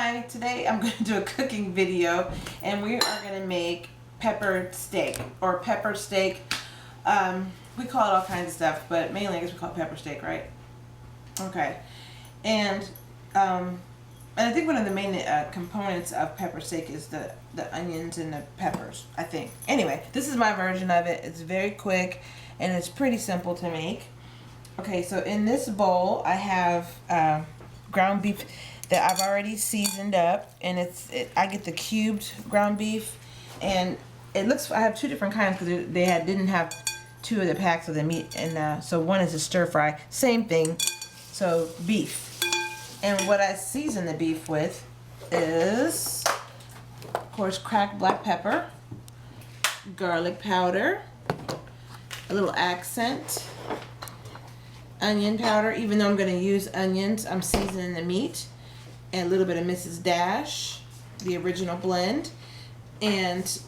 Hi, today I'm going to do a cooking video and we are going to make peppered steak or pepper steak. We call it all kinds of stuff, but mainly I guess we call it pepper steak, right? Okay. And I think one of the main components of pepper steak is the onions and the peppers, I think. Anyway, this is my version of it. It's very quick and it's pretty simple to make. Okay, so in this bowl I have ground beef that I've already seasoned up, and I get the cubed ground beef, and it looks, I have two different kinds because they didn't have two of the packs of the meat, and so one is a stir fry, same thing, so beef. And what I season the beef with is, of course, cracked black pepper, garlic powder, a little accent, onion powder. Even though I'm going to use onions, I'm seasoning the meat, and a little bit of Mrs. Dash, the original blend, and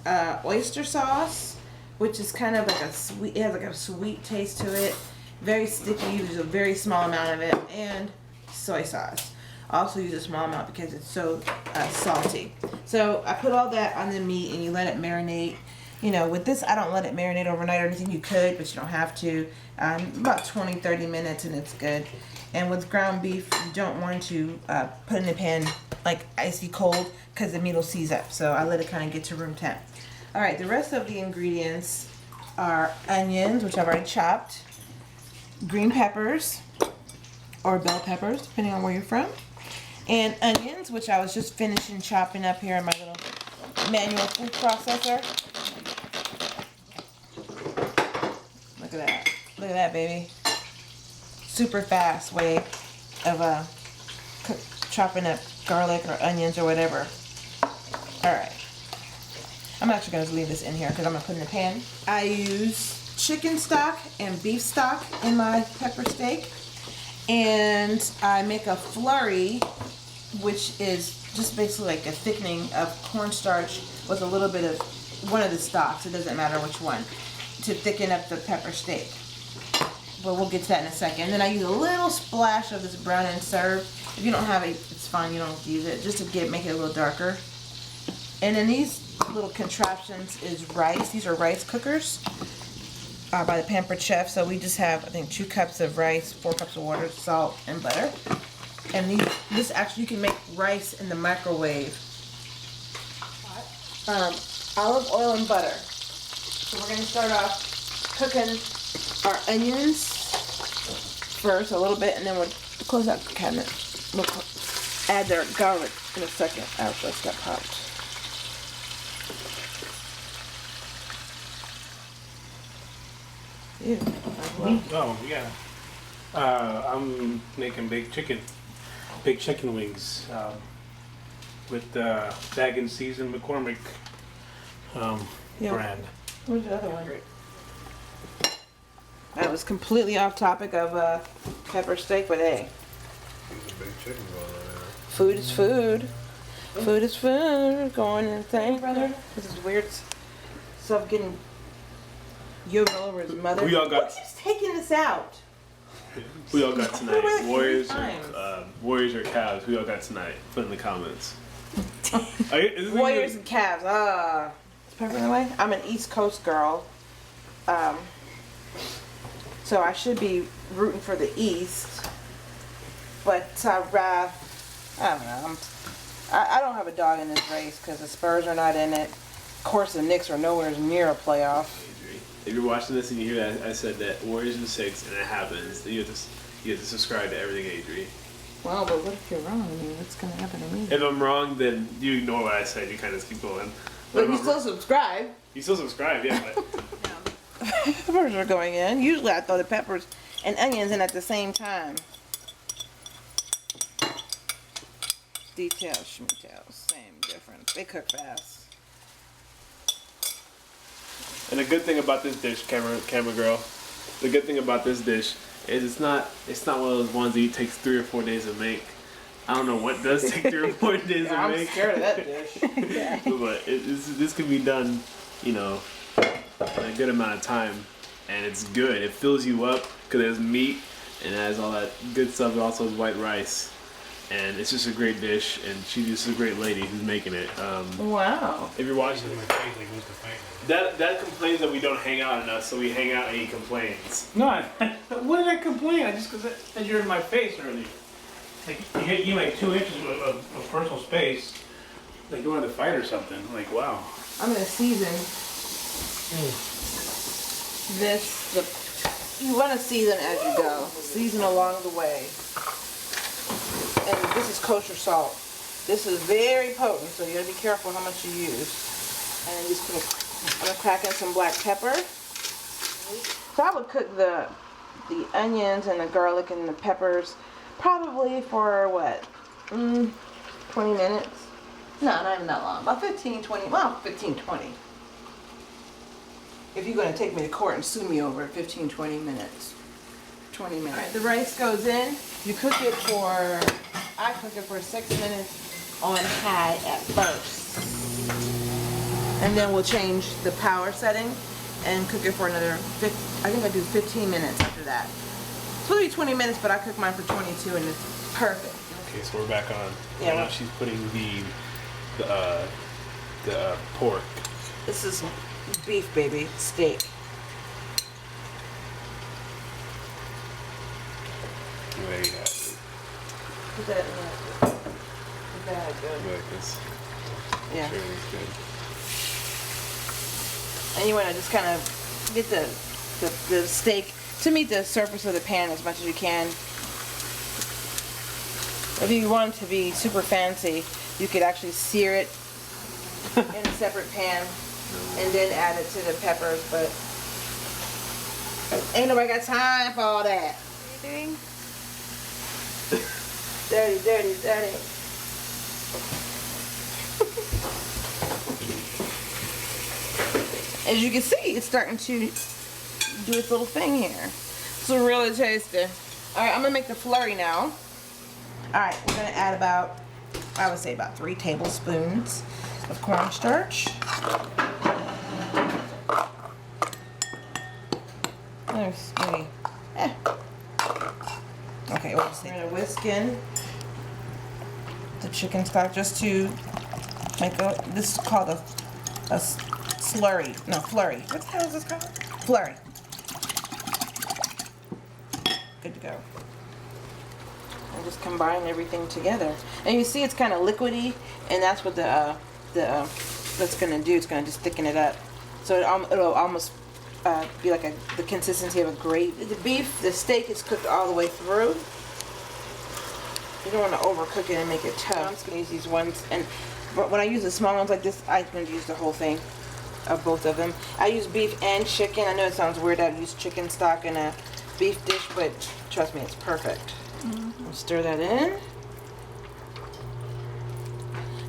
oyster sauce, which is kind of like a sweet, it has like a sweet taste to it, very sticky, there's a very small amount of it, and soy sauce. I also use a small amount because it's so salty. So I put all that on the meat and you let it marinate. You know, with this, I don't let it marinate overnight or anything. You could, but you don't have to. About 20-30 minutes and it's good. And with ground beef, you don't want to put it in the pan like icy cold because the meat will seize up. So I let it kind of get to room temp. All right, the rest of the ingredients are onions, which I've already chopped, green peppers or bell peppers, depending on where you're from, and onions, which I was just finishing chopping up here in my little manual food processor. Look at that. Look at that, baby. Super fast way of chopping up garlic or onions or whatever. Alright. I'm actually going to leave this in here because I'm going to put it in the pan. I use chicken stock and beef stock in my pepper steak. And I make a flurry, which is just basically like a thickening of cornstarch with a little bit of one of the stocks. It doesn't matter which one, to thicken up the pepper steak. But we'll get to that in a second. And then I use a little splash of this brown and serve. If you don't have it, it's fine, you don't have to use it, just to make it a little darker. And then these little contraptions is rice. These are rice cookers by the Pampered Chef. So we just have, I think, 2 cups of rice, 4 cups of water, salt, and butter. And this actually, you can make rice in the microwave. Olive oil and butter. So we're going to start off cooking our onions first, a little bit, and then we'll close out the cabinet. We'll add their garlic in a second after it's got popped. Ew, oh yeah. I'm making baked chicken wings with Bag and Season McCormick brand. Where's the other one? That was completely off topic of pepper steak, but hey. Food is food. Food is food. Going in the thing, brother. This is weird stuff getting yoked all over his mother. We all got. Who's taking this out? We all got tonight. Warriors or Cavs? We all got tonight. Put in the comments. Warriors and Cavs. Is Pepper in the way? I'm an East Coast girl. So I should be rooting for the East, but I don't know. I don't have a dog in this race because the Spurs are not in it. Of course, the Knicks are nowhere near a playoff. If you're watching this and you hear that I said that Warriors in 6 and it happens, then you have to subscribe to everything Adri. Well, but what if you're wrong? I mean, what's going to happen to me? If I'm wrong, then you ignore what I said. You kind of keep going. But you still subscribe. You still subscribe, yeah. But peppers are going in. Usually I throw the peppers and onions in at the same time. Details, schmetails, same difference. They cook fast. And the good thing about this dish, camera girl, the good thing about this dish is it's not one of those ones that takes 3 or 4 days to make. I don't know what does take 3 or 4 days to I'm make. I'm scared of that dish. But this can be done, you know, in a good amount of time, and it's good. It fills you up because there's meat and it has all that good stuff. It also has white rice. and it's just a great dish. And she's just a great lady who's making it. Wow. If you're watching, Dad complains that we don't hang out enough, so we hang out and he complains. No, what did I complain? I just because you're in my face earlier. Like you like 2 inches of personal space. Like you wanted to fight or something. I'm like, wow. I'm gonna season this. You want to season as you go. Season along the way. And this is kosher salt. This is very potent, so you gotta be careful how much you use. And then just I'm gonna crack in some black pepper. So I would cook the onions and the garlic and the peppers probably for what? 20 minutes? No, not even that long. About 15, 20. Well, 15, 20. If you're gonna take me to court and sue me over it, 15, 20 minutes. 20 minutes. All right, the rice goes in. You cook it for, I cook it for 6 minutes on high at first. And then we'll change the power setting and cook it for another, I think I do 15 minutes after that. It's supposed to be 20 minutes, but I cook mine for 22 and it's perfect. Okay, so we're back on. Yeah, Right now well- she's putting the pork. This is beef, baby, steak. There you have it. Put that in the bag, good. Like this. Yeah. Sure it's good. And you want to just kind of get the steak to meet the surface of the pan as much as you can. If you want it to be super fancy, you could actually sear it in a separate pan and then add it to the peppers, but ain't nobody got time for all that. What are you doing? Dirty, dirty, dirty. As you can see, it's starting to do its little thing here. It's really tasty. Alright, I'm gonna make the flurry now. Alright, we're gonna add about, I would say about 3 tablespoons of cornstarch. There's maybe, okay, we're gonna whisk in the chicken stock just to make this is called a slurry. No, flurry. What the hell is this called? Flurry. Good to go. And just combine everything together. And you see it's kind of liquidy, and that's what that's gonna do. It's gonna just thicken it up. So it'll almost be like the consistency of a gravy. The beef, the steak is cooked all the way through. You don't want to overcook it and make it tough. I'm just gonna use these ones, but when I use the small ones like this, I'm gonna use the whole thing of both of them. I use beef and chicken. I know it sounds weird. I use chicken stock in a beef dish, but trust me, it's perfect. I'll stir that in,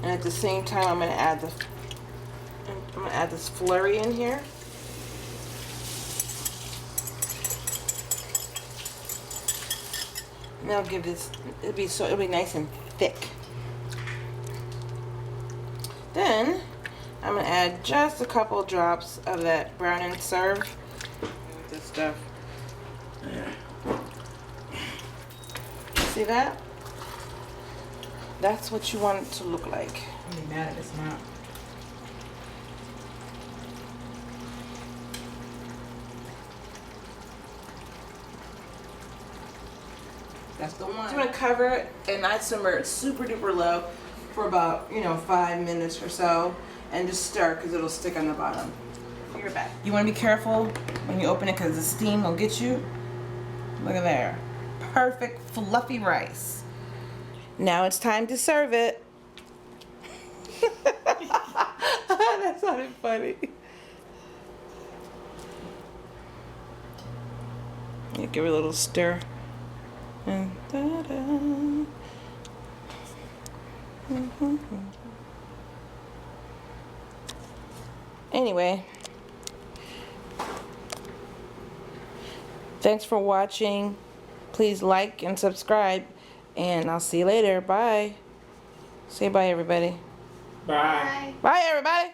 and at the same time, I'm gonna add this flurry in here. And that'll give this, it'll be nice and thick. Then I'm gonna add just a couple drops of that brown and serve with this stuff. See that? That's what you want it to look like. I'm really mad at this map. That's the one. So I'm gonna cover it and I simmer it super duper low for about 5 minutes or so, and just stir because it'll stick on the bottom. You're back. You want to be careful when you open it because the steam will get you. Look at there, perfect fluffy rice. Now it's time to serve it. That sounded funny. You give it a little stir. And ta-da. Anyway, thanks for watching. Please like and subscribe, and I'll see you later. Bye. Say bye, everybody. Bye. Bye, everybody.